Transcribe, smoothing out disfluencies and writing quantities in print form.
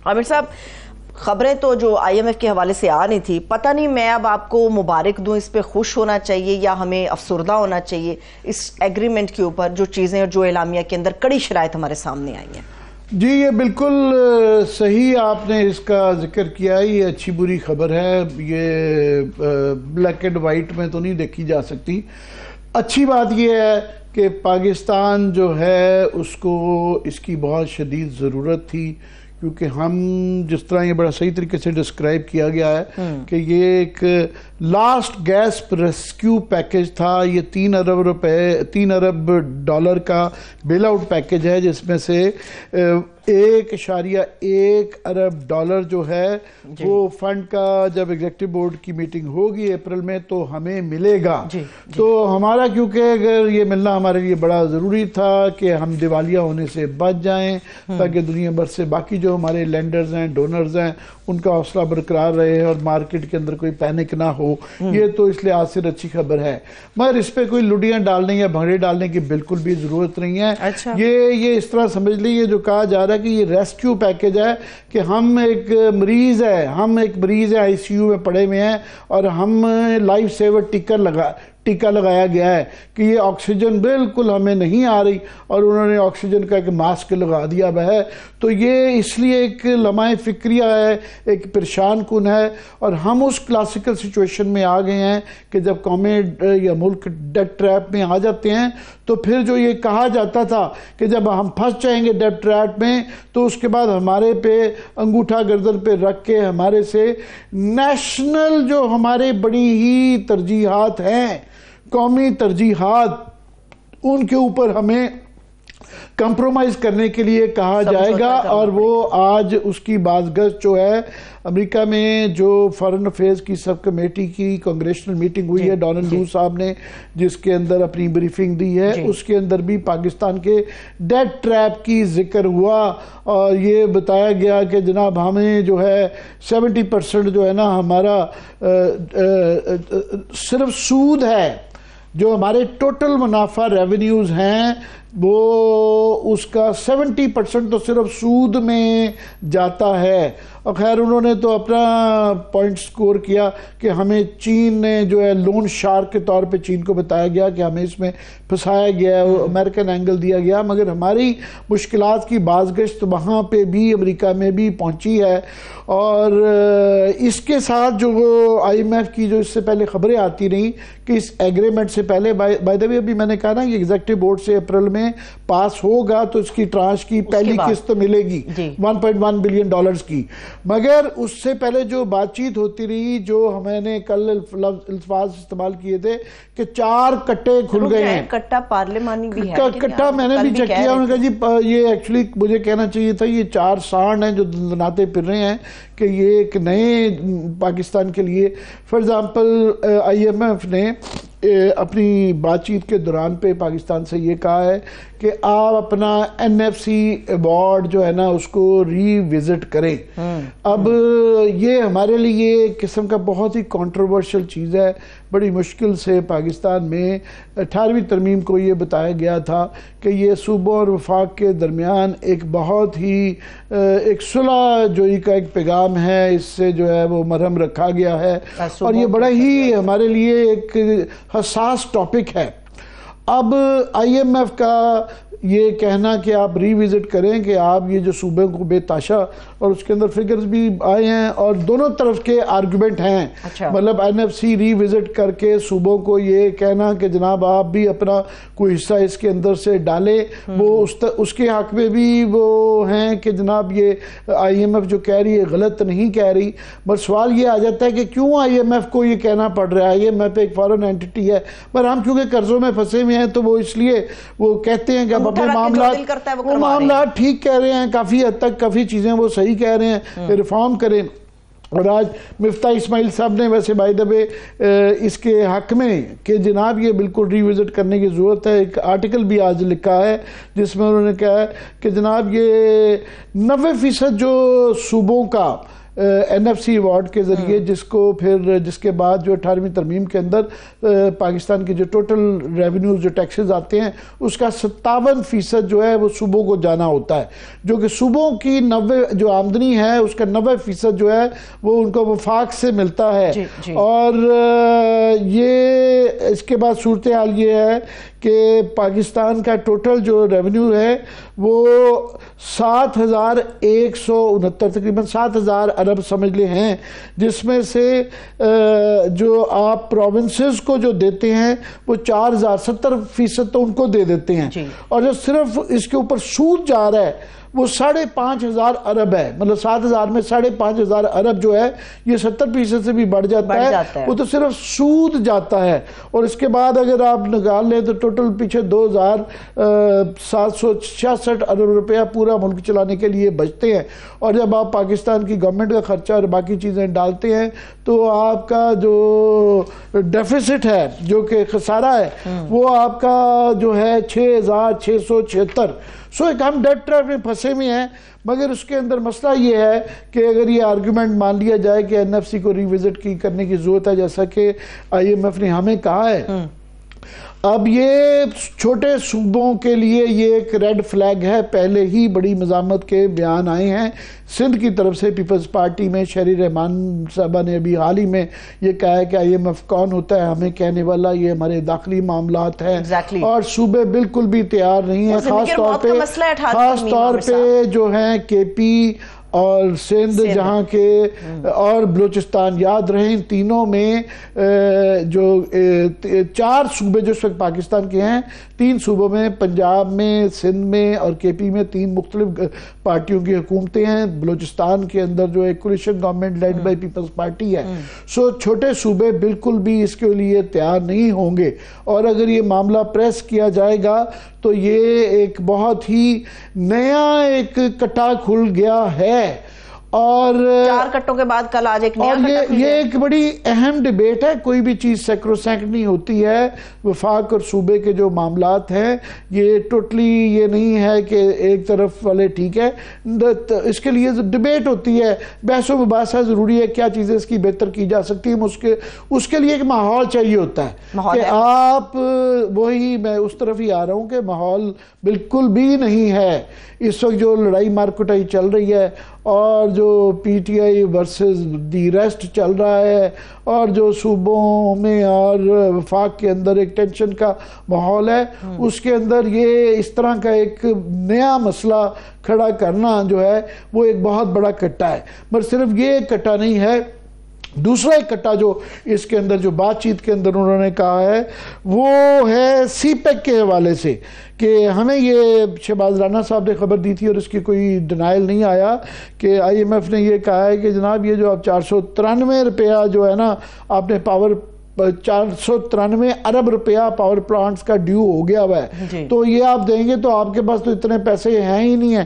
عامر صاحب، خبریں تو جو آئی ایم ایف کے حوالے سے آ رہی تھی، پتہ نہیں میں اب آپ کو مبارک دوں، اس پہ خوش ہونا چاہیے یا ہمیں افسردہ ہونا چاہیے اس ایگریمنٹ کے اوپر، جو چیزیں اور جو اعلامیہ کے اندر کڑی شرائط ہمارے سامنے آئی ہیں؟ جی یہ بالکل صحیح آپ نے اس کا ذکر کیا، یہ اچھی بری خبر ہے، یہ بلیک اینڈ وائٹ میں تو نہیں دیکھی جا سکتی۔ اچھی بات یہ ہے کہ پاکستان جو ہے اس کو اس کی بہت شدید ضرورت تھی، کیونکہ ہم جس طرح یہ بڑا صحیح طریقے سے ڈسکرائب کیا گیا ہے کہ یہ ایک لاسٹ گیسپ ریسکیو پیکج تھا، یہ $3 ارب کا بیل آؤٹ پیکج ہے، جس میں سے $1.1 ارب جو ہے وہ فنڈ کا جب ایگزیکٹو بورڈ کی میٹنگ ہوگی اپریل میں تو ہمیں ملے گا۔ تو ہمارا کیونکہ اگر یہ ملنا ہمارے لیے بڑا ضروری تھا کہ ہم دیوالیہ ہونے سے بچ جائیں، تاکہ دنیا بھر سے باقی جو ہمارے لینڈرز ہیں، ڈونرز ہیں، ان کا حوصلہ برقرار رہے اور مارکیٹ کے اندر کوئی پینک نہ ہو، یہ تو اس لحاظ سے اچھی خبر ہے۔ مگر اس پہ کوئی لڈیاں ڈالنے یا بھنگڑے ڈالنے کی بالکل بھی ضرورت نہیں ہے۔ یہ اس طرح سمجھ لیجیے جو کہا جا رہا ہے کہ یہ ریسکیو پیکج ہے کہ ہم ایک مریض ہے آئی سی یو میں پڑے ہوئے ہیں اور ہم لائف سیور ٹیکہ لگایا گیا ہے کہ یہ آکسیجن بالکل ہمیں نہیں آ رہی اور انہوں نے آکسیجن کا ایک ماسک لگا دیا ہے، تو یہ اس لیے ایک لمحہ فکریہ ہے، ایک پریشان کن ہے، اور ہم اس کلاسیکل سچویشن میں آ گئے ہیں کہ جب قومیں یا ملک ڈیٹ ٹریپ میں آ جاتے ہیں تو پھر جو یہ کہا جاتا تھا کہ جب ہم پھنس جائیں گے ڈیٹ ٹریپ میں تو اس کے بعد ہمارے پہ انگوٹھا گردن پہ رکھ کے ہمارے سے نیشنل جو ہمارے بڑی ہی ترجیحات ہیں، قومی ترجیحات، ان کے اوپر ہمیں کمپرومائز کرنے کے لیے کہا جائے گا، اور وہ آج اس کی بازگشت جو ہے امریکہ میں جو فارن افیئرز کی سب کمیٹی کی کانگریشنل میٹنگ ہوئی ہے، ڈونلڈ لو صاحب نے جس کے اندر اپنی بریفنگ دی ہے، اس کے اندر بھی پاکستان کے ڈیٹ ٹریپ کی ذکر ہوا اور یہ بتایا گیا کہ جناب ہمیں جو ہے 70% جو ہے نا ہمارا صرف سود ہے، جو ہمارے ٹوٹل منافع ریونیوز ہیں وہ اس کا 70% تو صرف سود میں جاتا ہے۔ اور خیر انہوں نے تو اپنا پوائنٹ سکور کیا کہ ہمیں چین نے جو ہے لون شارک کے طور پہ چین کو بتایا گیا کہ ہمیں اس میں پھنسایا گیا ہے، امریکن اینگل دیا گیا، مگر ہماری مشکلات کی بازگشت وہاں پہ بھی امریکہ میں بھی پہنچی ہے۔ اور اس کے ساتھ جو آئی ایم ایف کی جو اس سے پہلے خبریں آتی رہیں کہ اس ایگریمنٹ سے پہلے بائی دا وے ابھی میں نے کہا نا یہ ایگزیکٹو بورڈ سے اپریل میں پاس ہوگا تو اس کی ٹرانچ کی پہلی قسط ملے گی $1.1 بلین کی، مگر اس سے پہلے جو بات چیت ہوتی رہی، جو میں نے کل الفاظ استعمال کیے تھے کہ 4 کٹے کھل گئے ہیں۔ کٹا پارلیمانی بھی ہے، کٹا میں نے بھی چیک کیا، انہوں نے کہا جی یہ ایکچولی مجھے کہنا چاہیے تھا یہ 4 سانڈ ہیں جو دندناتے پھر رہے ہیں کہ یہ ایک نئے پاکستان کے لیے۔ For example I M F نے اپنی بات چیت کے دوران پہ پاکستان سے یہ کہا ہے کہ آپ اپنا این ایف سی ایوارڈ جو ہے نا اس کو ری وزٹ کریں۔ اب یہ ہمارے لیے ایک قسم کا بہت ہی کنٹروورشل چیز ہے، بڑی مشکل سے پاکستان میں 18ویں ترمیم کو یہ بتایا گیا تھا کہ یہ صوبوں اور وفاق کے درمیان ایک بہت ہی ایک صلح جوئی کا ایک پیغام ہے، اس سے جو ہے وہ مرہم رکھا گیا ہے اور یہ بڑا ہی ہمارے لیے ایک حساس ٹاپک ہے۔ اب آئی ایم ایف کا یہ کہنا کہ آپ ری وزٹ کریں کہ آپ یہ جو صوبے کو بے تاشا، اور اس کے اندر فگرز بھی آئے ہیں اور دونوں طرف کے آرگومنٹ ہیں، مطلب این ایف سی ری وزٹ کر کے صوبوں کو یہ کہنا کہ جناب آپ بھی اپنا کوئی حصہ اس کے اندر سے ڈالیں، وہ اس کے حق میں بھی وہ ہیں کہ جناب یہ آئی ایم ایف جو کہہ رہی ہے غلط نہیں کہہ رہی، بس سوال یہ آ جاتا ہے کہ کیوں آئی ایم ایف کو یہ کہنا پڑ رہا ہے؟ آئی ایم ایف ایک فارن اینٹی ہے، پر ہم کیونکہ قرضوں میں پھنسے ہوئے ہیں تو وہ اس لیے وہ کہتے ہیں کہ اب اپنے معاملات ٹھیک کہہ رہے ہیں، کافی حد تک کافی چیزیں وہ صحیح کہہ رہے ہیں، ریفارم کریں۔ اور آج مفتاح اسماعیل صاحب نے ویسے بائی دا وے اس کے حق میں کہ جناب یہ بالکل ری وزٹ کرنے کی ضرورت ہے، ایک آرٹیکل بھی آج لکھا ہے جس میں انہوں نے کہا ہے کہ جناب یہ 90% جو صوبوں کا NFC ایوارڈ کے ذریعے، جس کو پھر جس کے بعد جو 18ویں ترمیم کے اندر پاکستان کی جو ٹوٹل ریونیوز جو ٹیکسز آتے ہیں اس کا 57% جو ہے وہ صوبوں کو جانا ہوتا ہے، جو کہ صوبوں کی 90 جو آمدنی ہے اس کا 90% جو ہے وہ ان کو وفاق سے ملتا ہے۔ اور یہ اس کے بعد صورتحال یہ ہے کہ پاکستان کا ٹوٹل جو ریونیو ہے وہ 7169 تقریباً 7000 ارب سمجھ لے ہیں، جس میں سے جو آپ پروونسز کو جو دیتے ہیں وہ 4000 70% تو ان کو دے دیتے ہیں، اور جو صرف اس کے اوپر سود جا رہا ہے وہ 5500 ارب ہے، مطلب 7000 میں 5500 ارب جو ہے یہ 70% سے بھی بڑھ جاتا ہے، وہ تو صرف سود جاتا ہے۔ اور اس کے بعد اگر آپ نکال لیں تو ٹوٹل پیچھے 2766 ارب روپیہ پورا ملک چلانے کے لیے بچتے ہیں، اور جب آپ پاکستان کی گورنمنٹ کا خرچہ اور باقی چیزیں ڈالتے ہیں تو آپ کا جو ڈیفیسٹ ہے، جو کہ خسارہ ہے، وہ آپ کا جو ہے 6676۔ ایک ہم ڈیٹ ٹریپ میں پھنسے ہوئے ہیں، مگر اس کے اندر مسئلہ یہ ہے کہ اگر یہ آرگومنٹ مان لیا جائے کہ NFC کو ریوزٹ کرنے کی ضرورت ہے، جیسا کہ IMF نے ہمیں کہا ہے، اب یہ چھوٹے صوبوں کے لیے یہ ایک ریڈ فلیگ ہے۔ پہلے ہی بڑی مزاحمت کے بیان آئے ہیں سندھ کی طرف سے، پیپلز پارٹی میں شہری رحمان صاحبہ نے ابھی حال ہی میں یہ کہا ہے کہ IMF کون ہوتا ہے ہمیں کہنے والا، یہ ہمارے داخلی معاملات ہیں، اور صوبے بالکل بھی تیار نہیں ہیں، خاص طور پہ جو ہیں KP اور سندھ جہاں کے اور بلوچستان۔ یاد رہیں ان تینوں میں جو 4 صوبے جو اس وقت پاکستان کے ہیں، 3 صوبوں میں، پنجاب میں، سندھ میں اور KP میں 3 مختلف پارٹیوں کی حکومتیں ہیں۔ بلوچستان کے اندر جو ایک coalition government led by Peoples Party ہے۔ چھوٹے صوبے بالکل بھی اس کے لیے تیار نہیں ہوں گے، اور اگر یہ معاملہ پریس کیا جائے گا تو یہ ایک بہت ہی نیا ایک کٹا کھل گیا ہے، اور 4 کٹوں کے بعد کل آج ایک نیا کٹا۔ یہ ایک بڑی اہم ڈیبیٹ ہے، کوئی بھی چیز سیکروسینکٹ نہیں ہوتی ہے۔ وفاق اور صوبے کے جو معاملات ہیں یہ ٹوٹلی یہ نہیں ہے کہ ایک طرف والے ٹھیک ہے، اس کے لیے ڈیبیٹ ہوتی ہے، بحث و مباحثہ ضروری ہے، کیا چیزیں اس کی بہتر کی جا سکتی ہیں، اس کے لیے ایک ماحول چاہیے ہوتا ہے کہ آپ وہی میں اس طرف ہی آ رہا ہوں کہ ماحول بالکل بھی نہیں ہے۔ اس وقت جو لڑائی مار کٹائی چل رہی ہے، اور جو PTI ورسز دی ریسٹ چل رہا ہے، اور جو صوبوں میں اور وفاق کے اندر ایک ٹینشن کا ماحول ہے، اس کے اندر یہ اس طرح کا ایک نیا مسئلہ کھڑا کرنا جو ہے وہ ایک بہت بڑا کٹا ہے۔ مگر صرف یہ کٹا نہیں ہے، دوسرا ایک کٹا جو اس کے اندر جو بات چیت کے اندر انہوں نے کہا ہے وہ ہے CPEC کے حوالے سے، کہ ہمیں یہ شہباز رانا صاحب نے خبر دی تھی اور اس کی کوئی ڈینائل نہیں آیا کہ IMF نے یہ کہا ہے کہ جناب یہ جو آپ 493 روپیہ جو ہے نا آپ نے 493 ارب روپیہ پاور پلانٹس کا ڈیو ہو گیا ہوا ہے، تو یہ آپ دیں گے تو آپ کے پاس تو اتنے پیسے ہیں ہی نہیں ہیں،